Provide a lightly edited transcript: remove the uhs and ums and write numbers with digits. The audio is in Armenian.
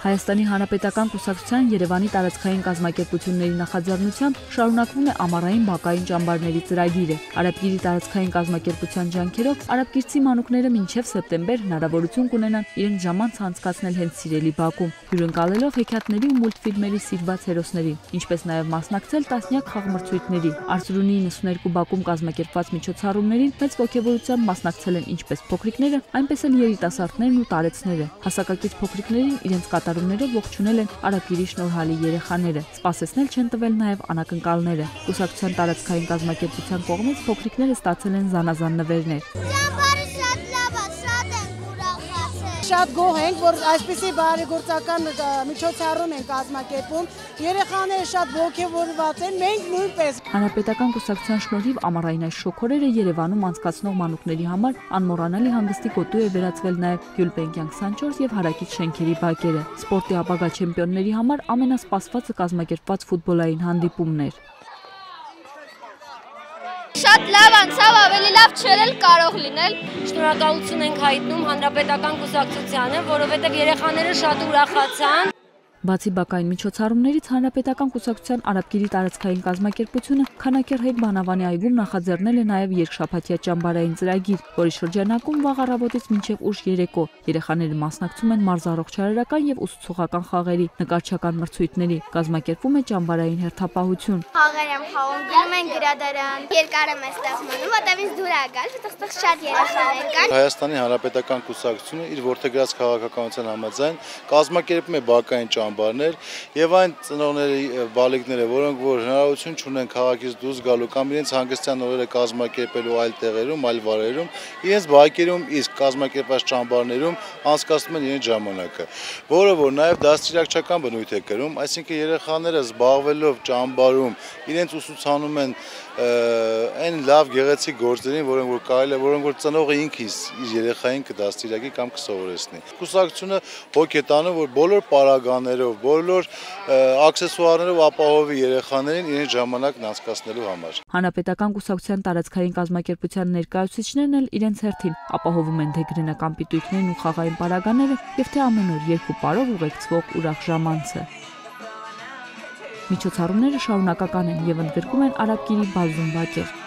Հայաստանի Հանրապետական կուսակցության Երևանի տարածքային կազմակերպությունների նախաձեռնությամբ շարունակվում է ամառային բակային ճամբարների ծրագիրը։ Արաբկիրի տարածքային կազմակերպության ջանքերով արաբկիրցի մանուկները մինչև սեպտեմբեր հնարավորություն կունենան իրենց ժամանց անցկացնել հենց սիրելի բակում, հյուրընկալելով հեքիաթների ու մուլտֆիլմերի սիրված հերոսներին, ինչպես նաև մասնակցել տասնյակ խաղմրցույթների։ Արծրունի 92 բակում կազմակերպված միջոցառումներին մեծ ոգևորությամբ մասնակցել են ինչպես փոքրիկները, այնպես էլ երիտասարդներն ու տարեցները։ Հասակակից փոքրիկներին իրենց կատարումներով ողջունել են արաբկիրի շնորհալի երեխաները։ Սպասեցնել չեն տվել նաև անակնկալները։ Կուսակցության տարածքային կազմակերպության կողմից փոքրիկները ստացել են զանազան նվերներ։ Շատ գոհ ենք, որ այսպիսի բարեգործական միջոցառում են կազմակերպում, երեխաները շատ ոգևորված են, մենք նույնպես։ Հանրապետական կուսակցության շնորհիվ ամառային այս շոգորերը Երևանում անցկացնող մանուկների համար անմոռանալի հանգստի գոտու է վերածվել նաև Գյուլբենկյան 24 եւ Հարակից շենքերի բակերը։ Սպորտի ապագա չեմպիոնների համար ամենասպասվածը կազմակերպված ֆուտբոլային հանդիպումն էր։ Շատ լավ անցավ, ավելի լավ չէր էլ կարող լինել։ Շնորհակալություն ենք հայտնում Հանրապետական կուսակցությանը, որովհետև երեխաները շատ ուրախացան։ Բացի բակային միջոցառումներից Հանրապետական կուսակցության արաբկիրի տարածքային կազմակերպությունը Քանաքեռ Հեկ Բանավանի այգում նախաձեռնել է նաև երկշաբաթյա ճամբարային ծրագիր, որի շրջանակում վաղ առավոտից մինչև ուշ երեկո երեխաները մասնակցում են մարզառողջարարական եւ ուսուցողական խաղերի, նկարչական մրցույթների, կազմակերպվում է ճամբարային հերթապահություն։ Խաղեր եմ խաղում, գնում են գրադարան, երկար եմ այստեղ մնում, որտեղ ինձ դուր է գալ, այստեղ շատ երեխաներ կան։ Հայաստանի Հանրապետական կուսակցությունը իր որդեգրած քաղաքականության համաձայն կազմակերպում է բակային ճամբարներ եւ այն ծնողների բալիկները, որոնք որ հնարավորություն չունեն քաղաքից դուրս գալու կամ իրենց հանգստյան օրերը կազմակերպելու այլ տեղերում, այլ վայրերում, իրենց բակերում իսկ կազմակերպված ճամբարներում անցկացնում են իրենց ժամանակը, որը որ նաեւ դաստիարակչական բնույթ է կրում, այսինքն երեխաները զբաղվելով ճամբարում իրենց ուսուցանում են այն լավ գեղեցիկ գործերին, որոնք որ ծնողը ինքը իր երեխային կդաստիարակի կամ կսովորեցնի։ Կուսակցությունը հոգ է տանում, որ բոլոր պարագաներով, բոլոր աքսեսուարներով ապահովի երեխաներին իրենց ժամանակն անցկացնելու համար։ Հանրապետական կուսակցության տարածքային կազմակերպության ներկայացուցիչներն էլ իրենց հերթին ապահովում են թե գրենական պիտույքներն ու խաղային պարագաները եւ թե ամեն օր երկու պարով ուղեկցվող ուրախ ժամանցը։ Միջոցառումները շարունակական են եւ ընդգրկում են արաբկիրի բազում բակեր։